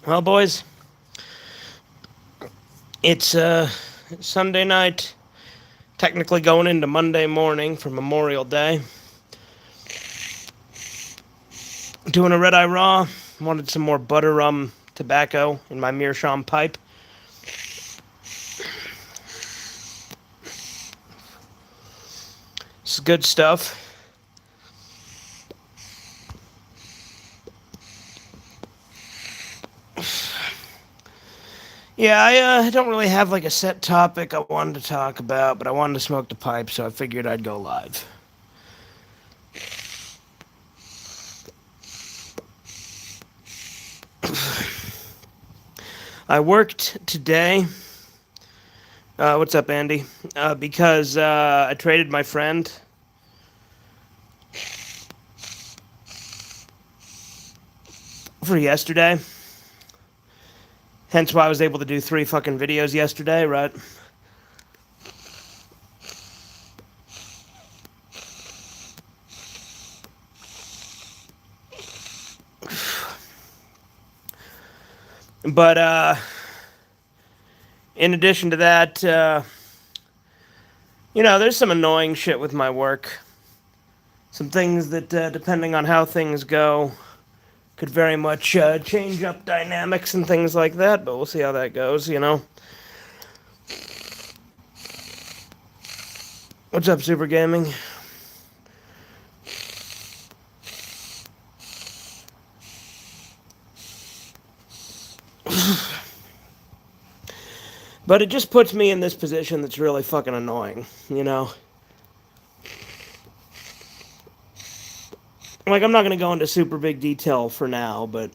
Well, boys, it's Sunday night, technically going into Monday morning for Memorial Day. Doing a red eye raw. Wanted some more butter rum tobacco in my meerschaum pipe. It's good stuff. Yeah, I don't really have like a set topic I wanted to talk about, but I wanted to smoke the pipe, so I figured I'd go live. I worked today. What's up, Andy? Because I traded my friend for yesterday. Hence why I was able to do 3 fucking videos yesterday, right? But in addition to that, there's some annoying shit with my work. Some things that, depending on how things go, could very much change up dynamics and things like that, but we'll see how that goes. What's up, Super Gaming? But it just puts me in this position that's really fucking annoying. Like, I'm not gonna go into super big detail for now, but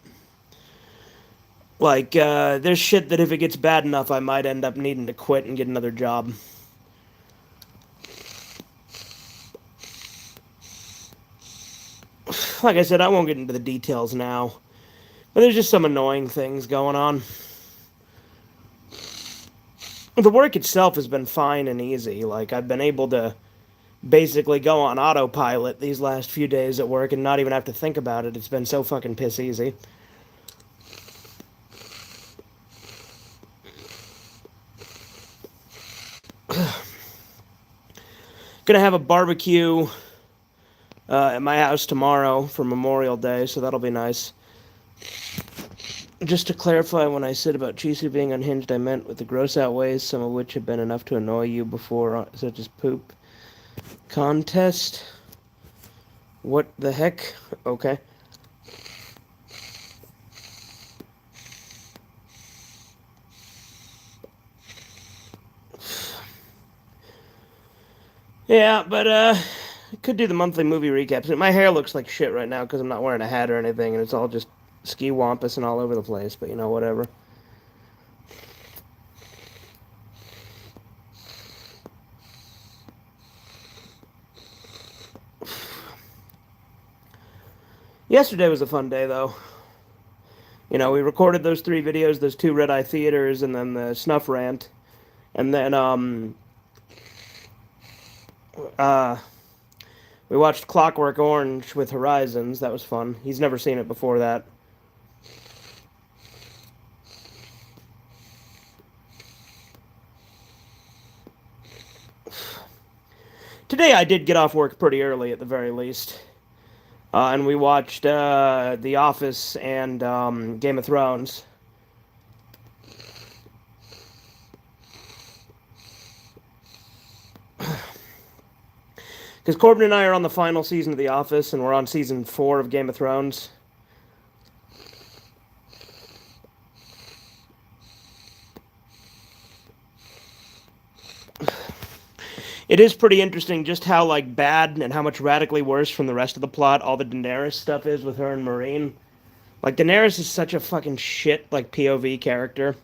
like, there's shit that if it gets bad enough, I might end up needing to quit and get another job. Like I said, I won't get into the details now, but there's just some annoying things going on. The work itself has been fine and easy. Like, I've been able to basically go on autopilot these last few days at work and not even have to think about it. It's been so fucking piss easy. Gonna have a barbecue at my house tomorrow for Memorial Day, so that'll be nice. Just to clarify, when I said about Chisu being unhinged, I meant with the gross out ways, some of which have been enough to annoy you before, such as poop. Contest? What the heck? Okay. Yeah, but I could do the monthly movie recaps. My hair looks like shit right now because I'm not wearing a hat or anything, and it's all just ski wampus and all over the place. But whatever. Yesterday was a fun day, though. We recorded those 3 videos, those 2 Red Eye Theaters, and then the Snuff Rant, and then uh, we watched Clockwork Orange with Horizons. That was fun. He's never seen it before that. Today I did get off work pretty early at the very least. And we watched The Office and Game of Thrones. Because Corbin and I are on the final season of The Office, and we're on season 4 of Game of Thrones. It is pretty interesting just how like bad and how much radically worse from the rest of the plot all the Daenerys stuff is with her and Marine. Like, Daenerys is such a fucking shit like POV character.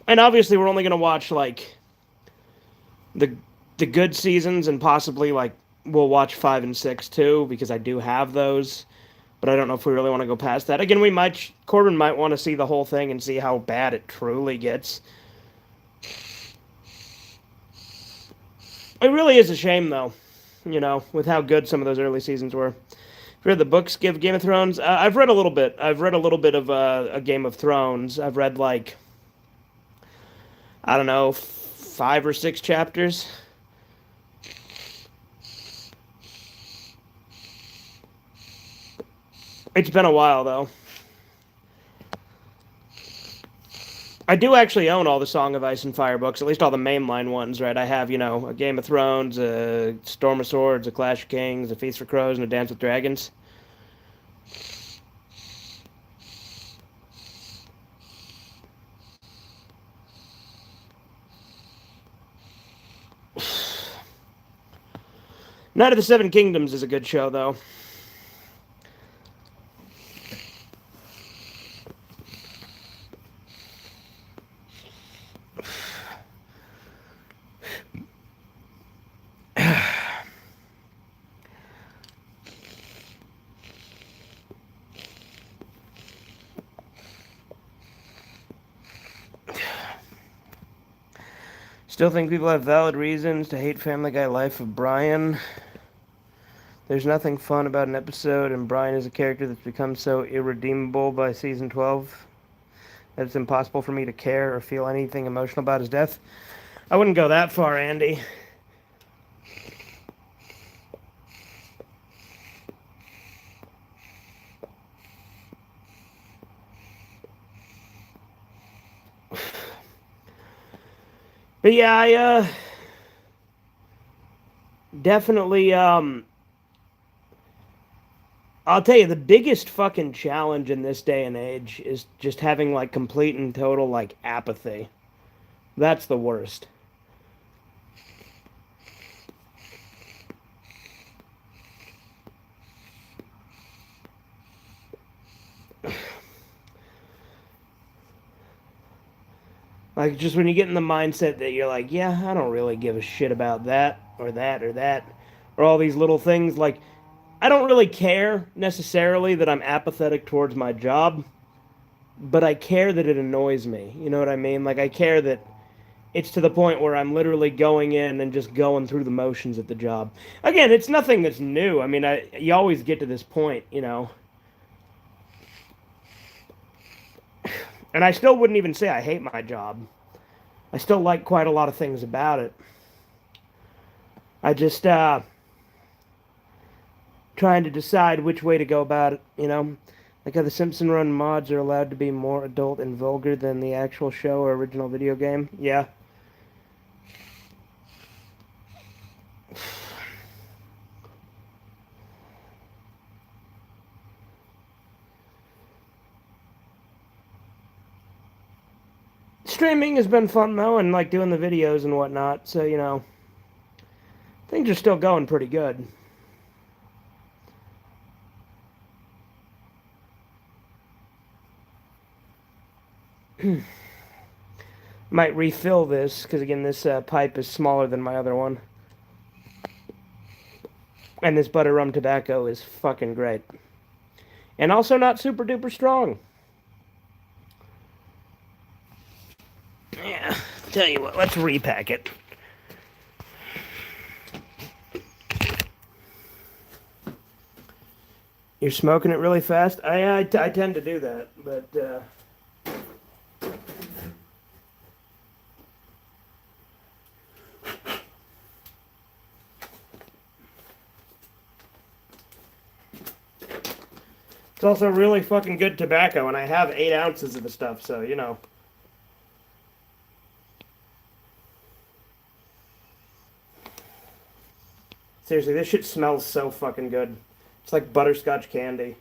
And obviously we're only gonna watch like the the good seasons, and possibly like we'll watch 5 and 6 too, because I do have those. But I don't know if we really want to go past that. Again, Corbin might want to see the whole thing and see how bad it truly gets. It really is a shame, though, with how good some of those early seasons were. Read the books give Game of Thrones. I've read a little bit. I've read a little bit of a Game of Thrones. I've read like I don't know 5 or 6 chapters. It's been a while though. I do actually own all the Song of Ice and Fire books, at least all the mainline ones, right? I have, a Game of Thrones, a Storm of Swords, a Clash of Kings, a Feast for Crows, and a Dance with Dragons. Night of the Seven Kingdoms is a good show, though. Still think people have valid reasons to hate Family Guy Life of Brian. There's nothing fun about an episode, and Brian is a character that's become so irredeemable by season 12 that it's impossible for me to care or feel anything emotional about his death. I wouldn't go that far, Andy. But yeah, I definitely I'll tell you the biggest fucking challenge in this day and age is just having like complete and total like apathy. That's the worst. Like, just when you get in the mindset that you're like, yeah, I don't really give a shit about that, or that, or that, or all these little things. Like, I don't really care necessarily that I'm apathetic towards my job, but I care that it annoys me. You know what I mean? Like, I care that it's to the point where I'm literally going in and just going through the motions at the job. Again, it's nothing that's new. I mean, you always get to this point, And I still wouldn't even say I hate my job. I still like quite a lot of things about it. I just trying to decide which way to go about it, Like how the Simpson Run mods are allowed to be more adult and vulgar than the actual show or original video game. Yeah. Streaming has been fun though, and like doing the videos and whatnot. So things are still going pretty good. Might refill this because again, this pipe is smaller than my other one, and this butter rum tobacco is fucking great, and also not super duper strong. Yeah, tell you what, let's repack it. You're smoking it really fast? I tend to do that, but it's also really fucking good tobacco, and I have 8 ounces of the stuff, so. Seriously, this shit smells so fucking good. It's like butterscotch candy.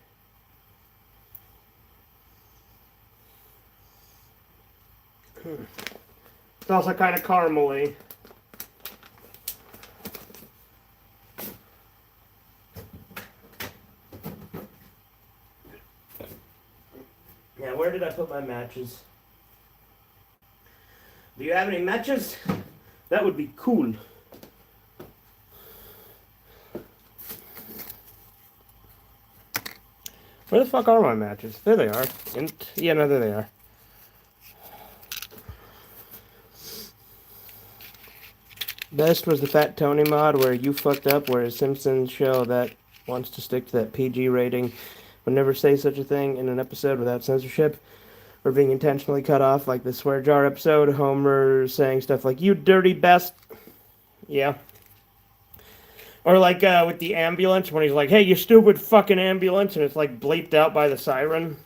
It's also kind of caramely. Yeah, where did I put my matches? Do you have any matches? That would be cool. Where the fuck are my matches? There they are. Yeah, no, there they are. Best was the Fat Tony mod where you fucked up, whereas Simpsons show that wants to stick to that PG rating would never say such a thing in an episode without censorship or being intentionally cut off, like the swear jar episode. Homer saying stuff like, "You dirty best." Yeah. Or like with the ambulance when he's like, "Hey, you stupid fucking ambulance," and it's like bleeped out by the siren.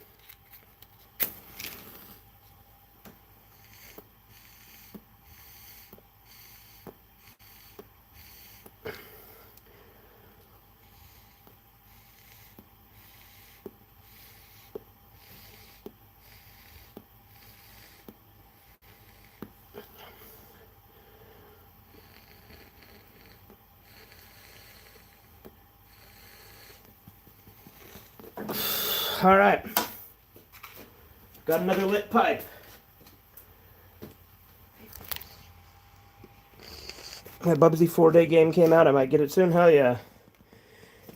All right. Got another lit pipe. That Bubsy 4-day game came out. I might get it soon. Hell yeah.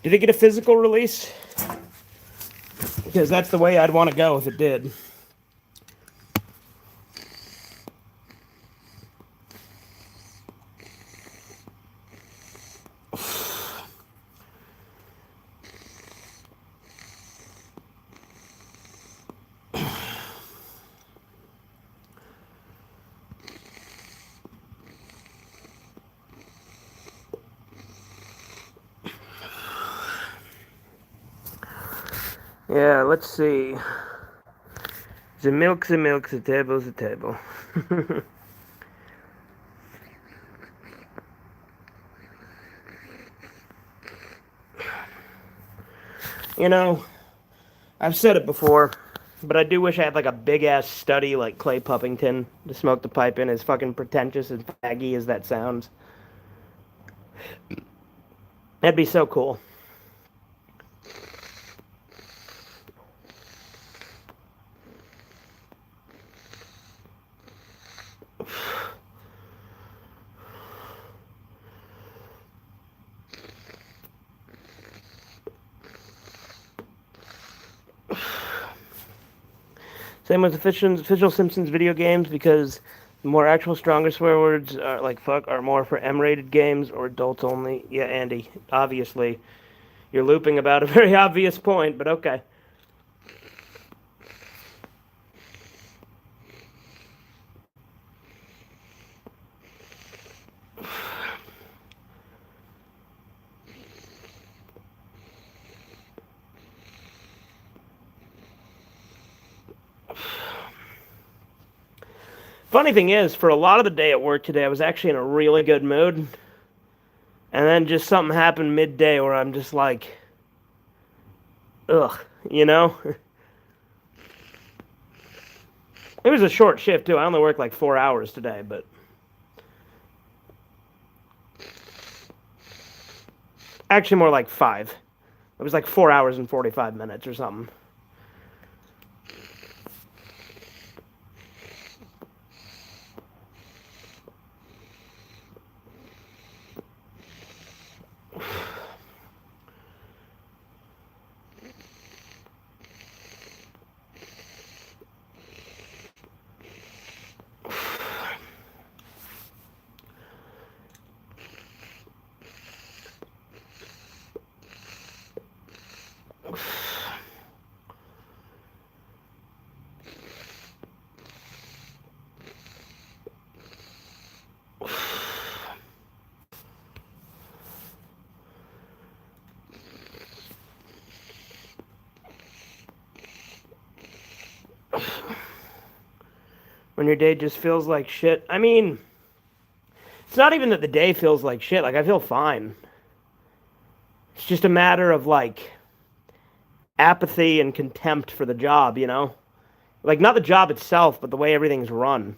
Did it get a physical release? Because that's the way I'd want to go if it did. Yeah, let's see. The milk's a milk, the table's a table. You know, I've said it before, but I do wish I had like a big ass study like Clay Puffington to smoke the pipe in, as fucking pretentious and faggy as that sounds. That'd be so cool. Same with official Simpsons video games, because the more actual stronger swear words are like fuck are more for M-rated games or adults only. Yeah, Andy, obviously you're looping about a very obvious point, but okay. Funny thing is, for a lot of the day at work today, I was actually in a really good mood. And then just something happened midday where I'm just like, ugh, you know? It was a short shift, too. I only worked like 4 hours today, but. Actually, more like 5. It was like 4 hours and 45 minutes or something. When your day just feels like shit. I mean, it's not even that the day feels like shit. Like, I feel fine. It's just a matter of, like, apathy and contempt for the job, you know? Like, not the job itself, but the way everything's run.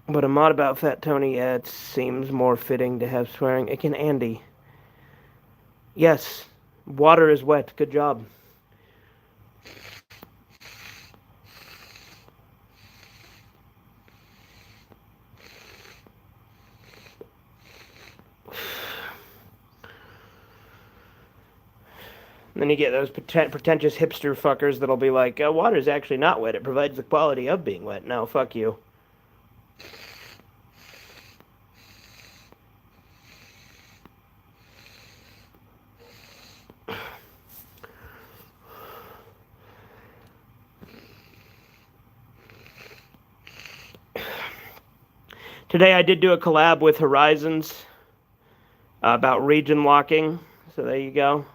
But a mod about Fat Tony, yeah, it seems more fitting to have swearing. It can Andy. Yes, water is wet. Good job. And then you get those pretentious hipster fuckers that'll be like, water's actually not wet. It provides the quality of being wet. No, fuck you. Today I did do a collab with Horizons about region locking. So there you go.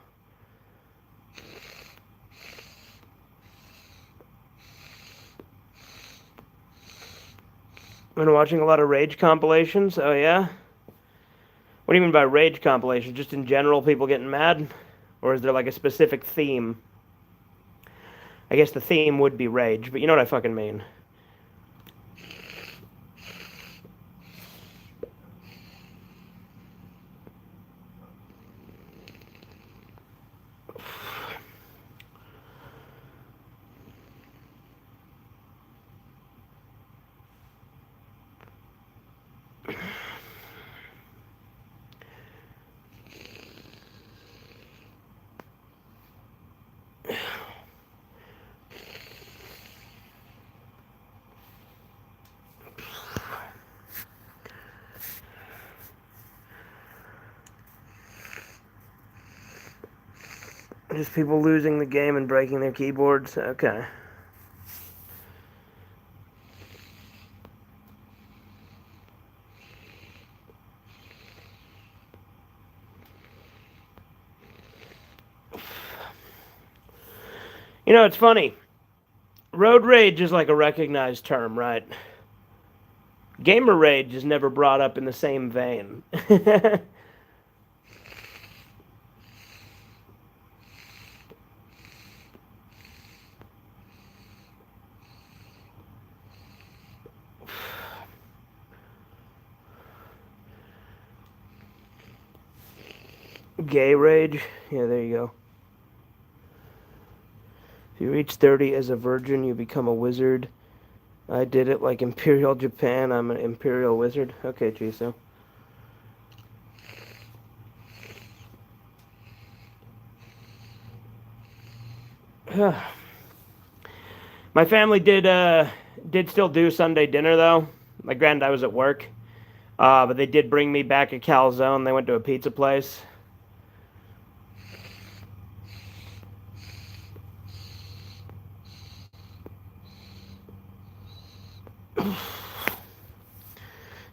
Been watching a lot of Rage compilations. Oh yeah? What do you mean by Rage compilations? Just in general, people getting mad? Or is there like a specific theme? I guess the theme would be Rage, but you know what I fucking mean. Just people losing the game and breaking their keyboards. Okay. You know, it's funny. Road rage is like a recognized term, right? Gamer rage is never brought up in the same vein. Gay rage? Yeah, there you go. If you reach 30 as a virgin, you become a wizard. I did it like Imperial Japan. I'm an Imperial wizard. Okay, Chiso. My family did still do Sunday dinner though. My granddad was at work, but they did bring me back a calzone. They went to a pizza place.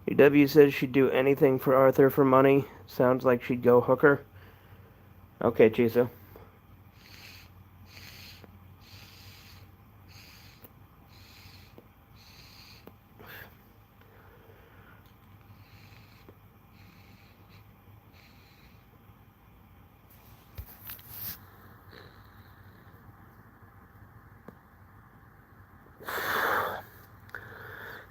UW says she'd do anything for Arthur for money. Sounds like she'd go hooker. Okay, Chiso.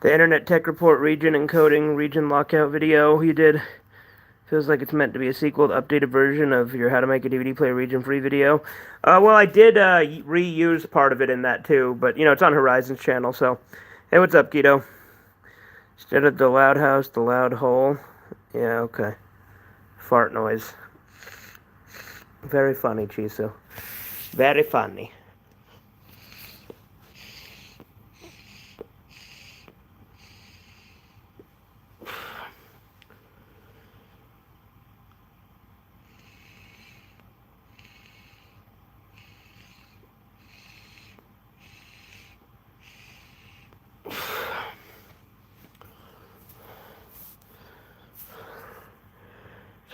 The Internet Tech Report region encoding region lockout video he did feels like it's meant to be a sequel to updated version of your How to Make a DVD Player region free video. Well, I did reuse part of it in that too, but you know it's on Horizon's channel. So, hey, what's up, Guido? Instead of the loud house, the loud hole. Yeah, okay. Fart noise. Very funny, Chisu. Very funny.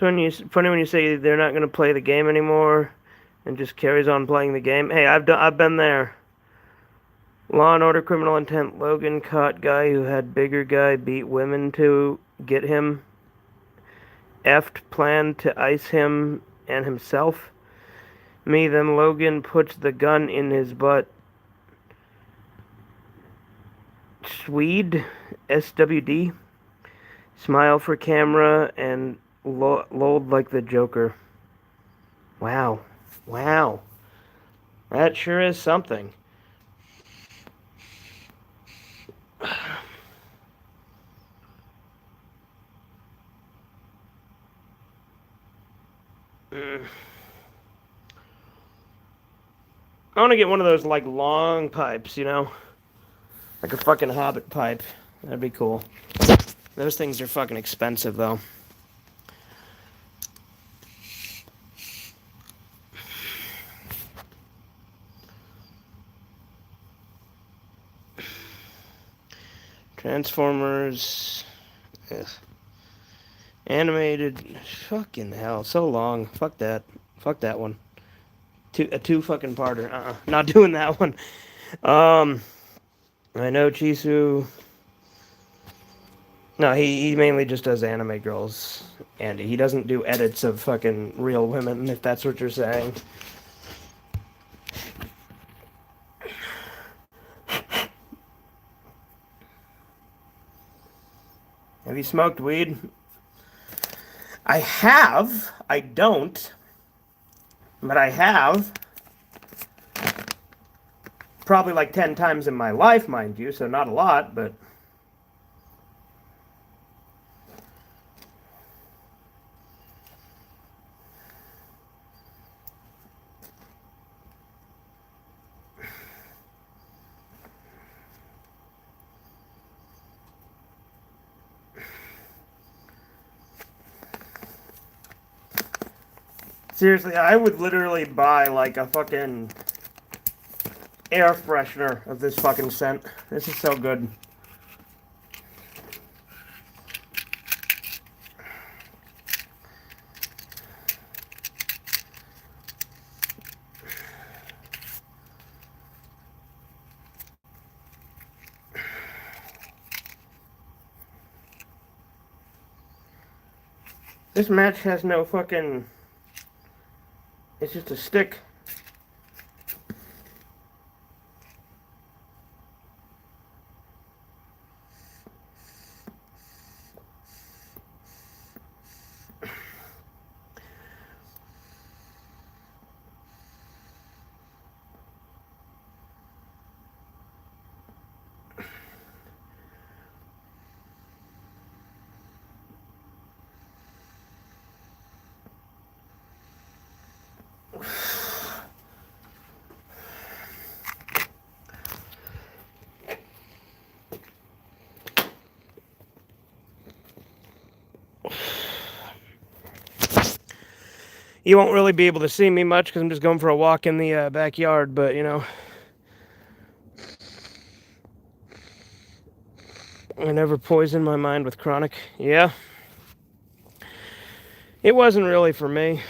It's funny when you say they're not going to play the game anymore, and just carries on playing the game. Hey, I've been there. Law and Order: Criminal Intent. Logan caught guy who had bigger guy beat women to get him. Effed planned to ice him and himself. Me, then Logan puts the gun in his butt. Swede, SWD. Smile for camera and lolled like the Joker. Wow. Wow. That sure is something. I want to get one of those, like, long pipes, you know? Like a fucking Hobbit pipe. That'd be cool. Those things are fucking expensive, though. Transformers Ugh. Animated. Fucking hell. So long. Fuck that. Fuck that one. A two fucking parter. Not doing that one. Um, I know Chisu. No, he mainly just does anime girls, Andy. He doesn't do edits of fucking real women, if that's what you're saying. Have you smoked weed? I have. I don't. But I have. Probably like 10 times in my life, mind you, so not a lot, but. Seriously, I would literally buy like a fucking air freshener of this fucking scent. This is so good. This match has no fucking... It's just a stick. You won't really be able to see me much because I'm just going for a walk in the backyard, but, you know. I never poisoned my mind with chronic. Yeah. It wasn't really for me.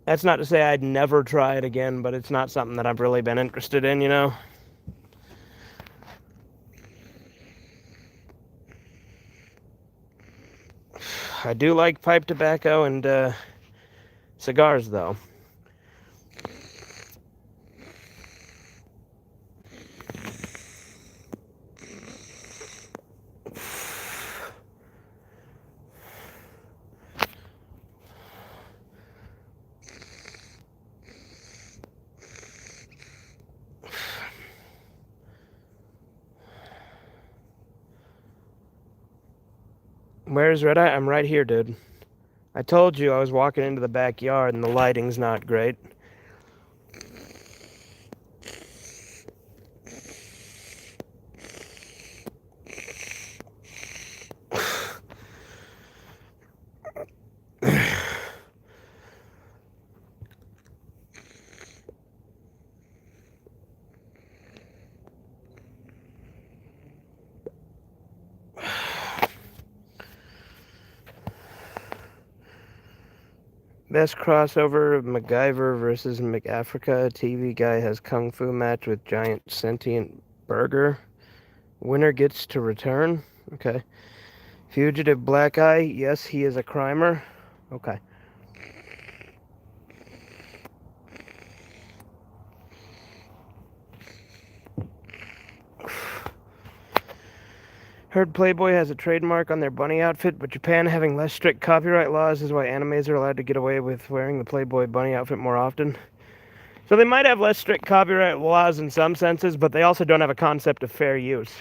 That's not to say I'd never try it again, but it's not something that I've really been interested in, you know? I do like pipe tobacco and cigars, though. Where's Red Eye? I'm right here, dude. I told you I was walking into the backyard and the lighting's not great. Best crossover, MacGyver versus McAfrica. TV guy has kung fu match with giant sentient burger. Winner gets to return. Okay. Fugitive Black Eye. Yes, he is a crimer. Okay. Heard Playboy has a trademark on their bunny outfit, but Japan having less strict copyright laws is why animes are allowed to get away with wearing the Playboy bunny outfit more often. So they might have less strict copyright laws in some senses, but they also don't have a concept of fair use.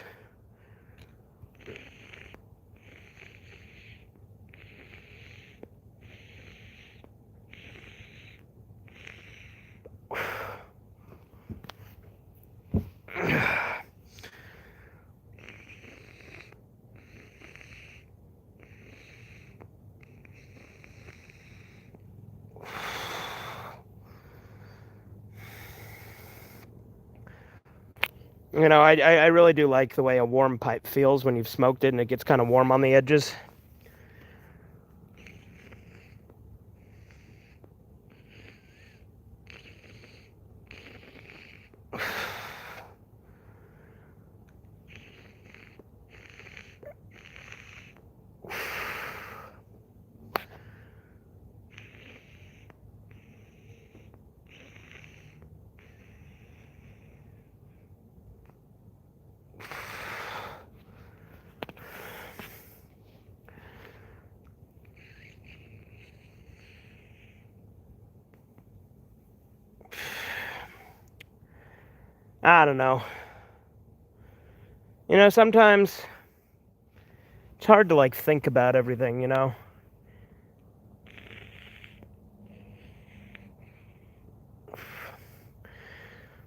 You know, I really do like the way a warm pipe feels when you've smoked it and it gets kind of warm on the edges. I don't know. You know, sometimes it's hard to like think about everything, you know?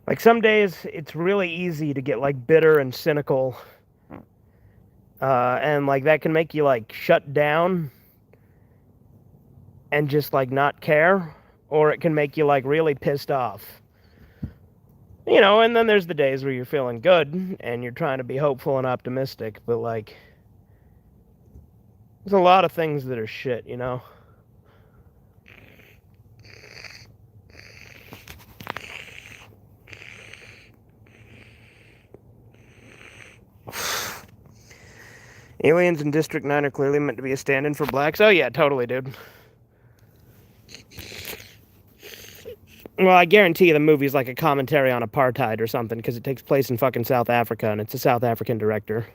Like some days it's really easy to get like bitter and cynical. And like that can make you like shut down and just like not care, or it can make you like really pissed off. You know, and then there's the days where you're feeling good and you're trying to be hopeful and optimistic, but like there's a lot of things that are shit, you know? Aliens in District 9 are clearly meant to be a stand-in for blacks. Oh yeah, totally, dude. Well, I guarantee you the movie's like a commentary on apartheid or something, because it takes place in fucking South Africa, and it's a South African director.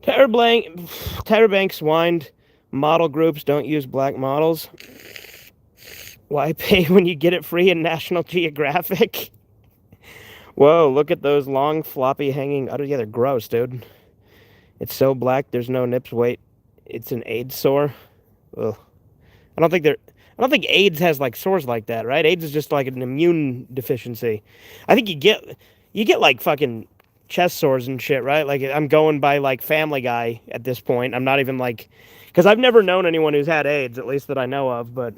Tyra Banks whined, model groups don't use black models. Why pay when you get it free in National Geographic? Whoa, look at those long, floppy, hanging... Oh, yeah, they're gross, dude. It's so black, there's no nips. Wait, it's an AIDS sore? Ugh. I don't think AIDS has like sores like that, right? AIDS is just like an immune deficiency. I think you get like fucking chest sores and shit, right? Like I'm going by like Family Guy at this point. I'm not even like, because I've never known anyone who's had AIDS, at least that I know of, but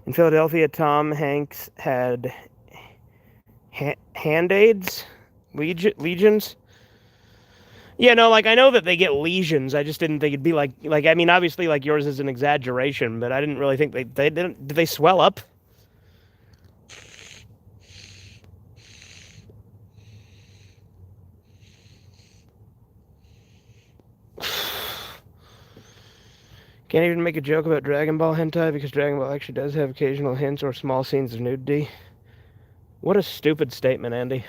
in Philadelphia, Tom Hanks had hand AIDS, legions. Yeah, no, like I know that they get lesions. I just didn't think it'd be like I mean, obviously, like yours is an exaggeration, but I didn't really think they didn't. Did they swell up? Can't even make a joke about Dragon Ball hentai because Dragon Ball actually does have occasional hints or small scenes of nudity. What a stupid statement, Andy.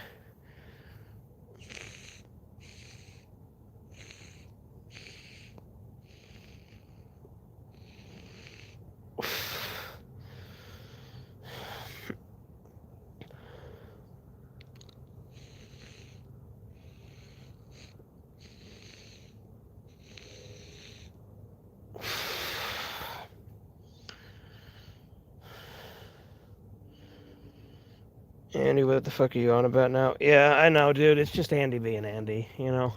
Andy, what the fuck are you on about now? Yeah, I know, dude. It's just Andy being Andy, you know?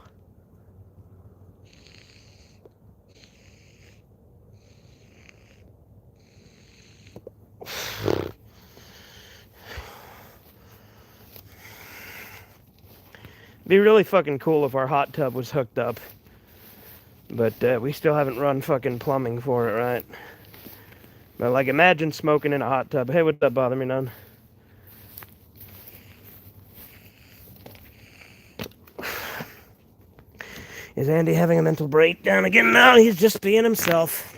It'd be really fucking cool if our hot tub was hooked up. But we still haven't run fucking plumbing for it, right? But like, imagine smoking in a hot tub. Hey, what's up, bother me none? Is Andy having a mental breakdown again? No, he's just being himself.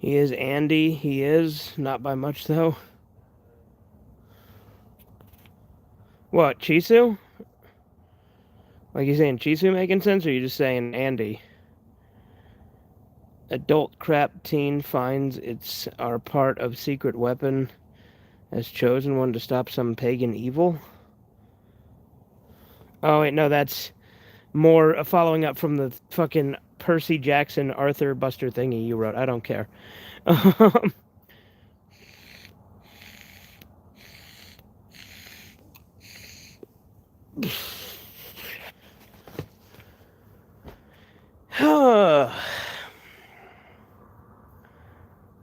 He is Andy. He is. Not by much, though. What, Chisu? Like you saying Chisu making sense, or you just saying Andy? Adult crap teen finds it's our part of secret weapon has chosen one to stop some pagan evil. Oh wait, no, that's more following up from the fucking Percy Jackson Arthur Buster thingy you wrote. I don't care.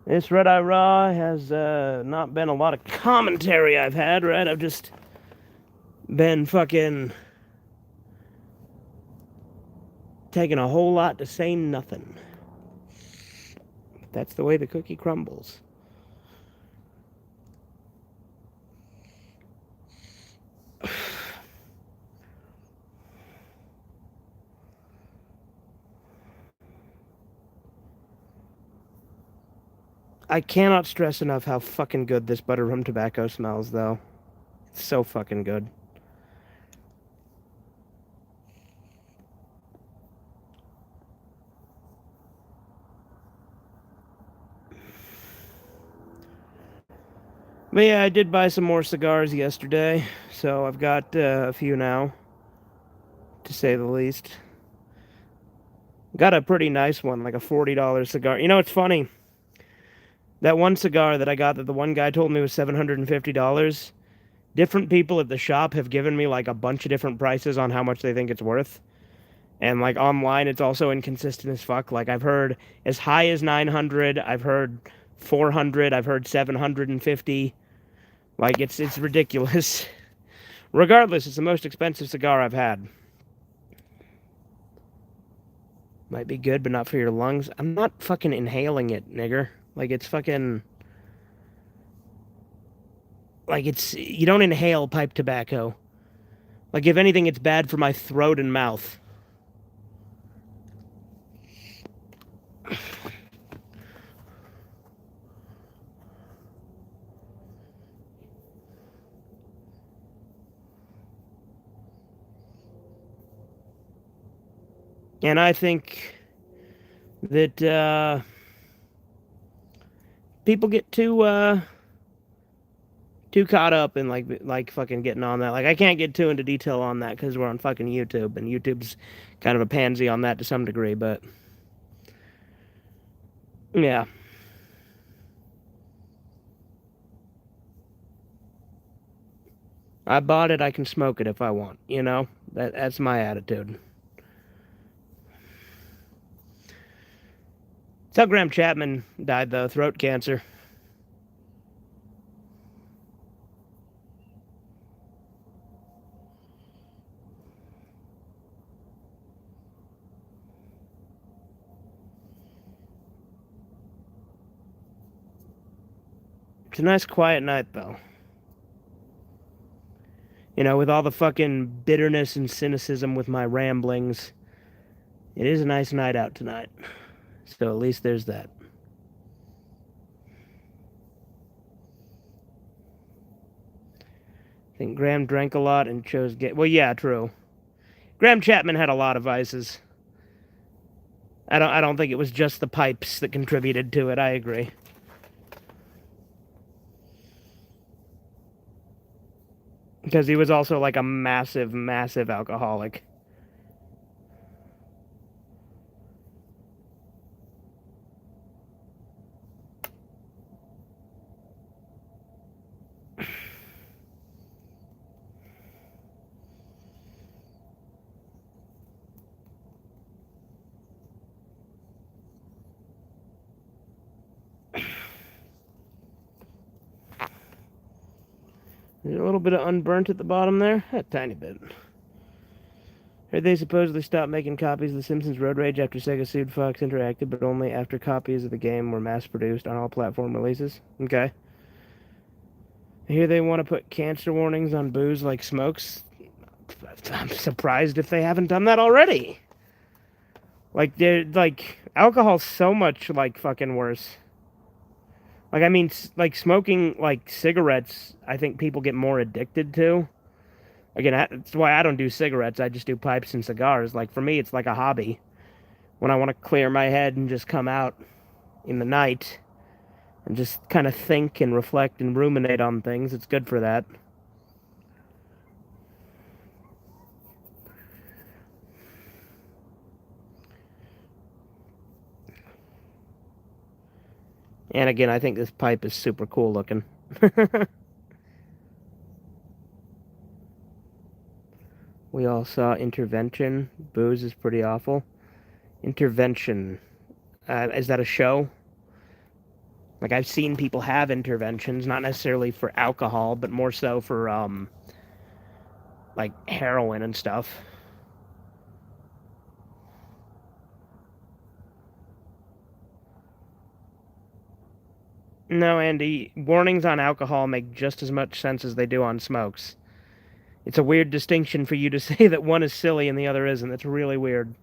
This Red Eye Raw has not been a lot of commentary I've had, right? I've just been fucking taking a whole lot to say nothing. That's the way the cookie crumbles. I cannot stress enough how fucking good this butter rum tobacco smells, though. It's so fucking good. But yeah, I did buy some more cigars yesterday, so I've got a few now, to say the least. Got a pretty nice one, like a $40 cigar. You know, it's funny. That one cigar that I got that the one guy told me was $750, different people at the shop have given me like a bunch of different prices on how much they think it's worth. And like online, it's also inconsistent as fuck. Like I've heard as high as 900, I've heard 400, I've heard 750. Like it's ridiculous. Regardless, it's the most expensive cigar I've had. Might be good, but not for your lungs. I'm not fucking inhaling it, nigger. Like it's fucking like it's you don't inhale pipe tobacco. Like if anything, it's bad for my throat and mouth. And I think that people get too caught up in like fucking getting on that. Like I can't get too into detail on that because we're on fucking YouTube, and YouTube's kind of a pansy on that to some degree. But yeah, I bought it. I can smoke it if I want. You know, that's my attitude. That's how Graham Chapman died, though, throat cancer. It's a nice quiet night, though. You know, with all the fucking bitterness and cynicism with my ramblings, it is a nice night out tonight. So at least there's that. I think Graham drank a lot and chose get. Well, yeah, true. Graham Chapman had a lot of vices. I don't think it was just the pipes that contributed to it. I agree. Because he was also like a massive, massive alcoholic. There's a little bit of unburnt at the bottom there. A tiny bit. Heard they supposedly stopped making copies of The Simpsons Road Rage after Sega sued Fox Interactive, but only after copies of the game were mass-produced on all platform releases. Okay. I hear they want to put cancer warnings on booze like smokes. I'm surprised if they haven't done that already. Like, they're, like, alcohol's so much, like, fucking worse. Like, I mean, like, smoking, like, cigarettes, I think people get more addicted to. Again, that's why I don't do cigarettes. I just do pipes and cigars. Like, for me, it's like a hobby. When I want to clear my head and just come out in the night and just kind of think and reflect and ruminate on things, it's good for that. And again, I think this pipe is super cool looking. We all saw Intervention. Booze is pretty awful. Intervention. Is that a show? Like, I've seen people have interventions, not necessarily for alcohol, but more so for, like, heroin and stuff. No, Andy, warnings on alcohol make just as much sense as they do on smokes. It's a weird distinction for you to say that one is silly and the other isn't. It's really weird.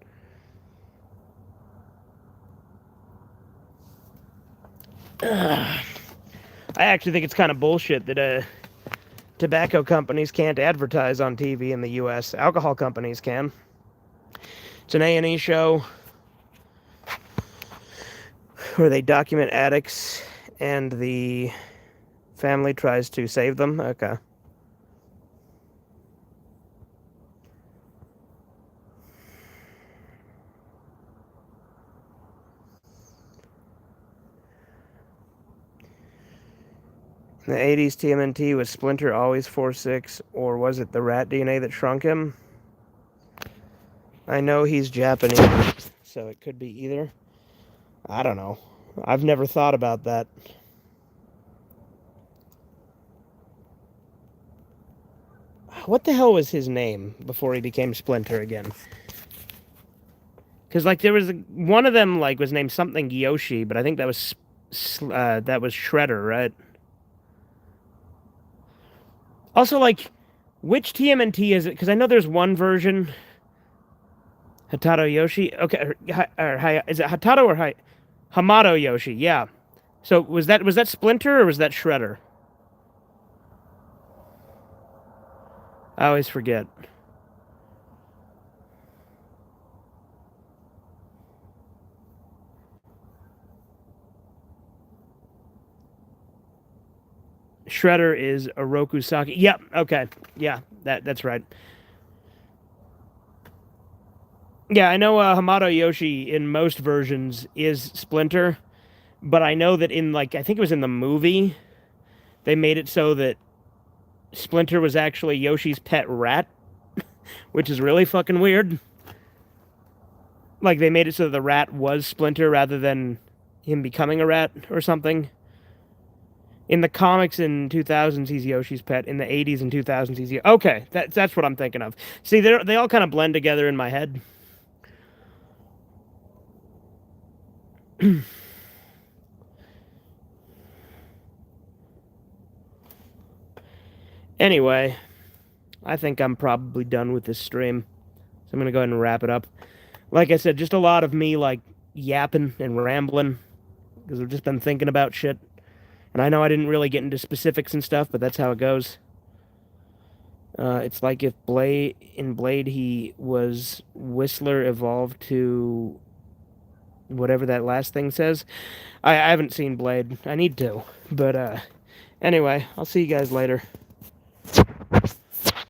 I actually think it's kind of bullshit that tobacco companies can't advertise on TV in the U.S. Alcohol companies can. It's an A&E show where they document addicts and the family tries to save them. Okay. In the 80s, TMNT, was Splinter always 4'6", or was it the rat DNA that shrunk him? I know he's Japanese, so it could be either. I don't know. I've never thought about that. What the hell was his name before he became Splinter again? Because, like, there was one of them, like, was named something Yoshi, but I think that was Shredder, right? Also, like, which TMNT is it? Because I know there's one version. Hatato Yoshi? Okay, is it Hatato or Hamato Yoshi? Yeah. So was that Splinter or was that Shredder? I always forget. Shredder is Oroku Saki. Yep. Okay. Yeah. That's right. Yeah, I know Hamato Yoshi in most versions is Splinter, but I know that in, like, I think it was in the movie, they made it so that Splinter was actually Yoshi's pet rat, which is really fucking weird. Like, they made it so the rat was Splinter rather than him becoming a rat or something. In the comics in 2000s, he's Yoshi's pet. In the 80s and 2000s, he's okay. That's what I'm thinking of. See, they all kind of blend together in my head. Anyway, I think I'm probably done with this stream, so I'm gonna go ahead and wrap it up. Like I said, just a lot of me, like, yapping and rambling because I've just been thinking about shit. And I know I didn't really get into specifics and stuff, but that's how it goes. It's like if Blade he was Whistler evolved to whatever that last thing says. I haven't seen Blade. I need to. But anyway, I'll see you guys later.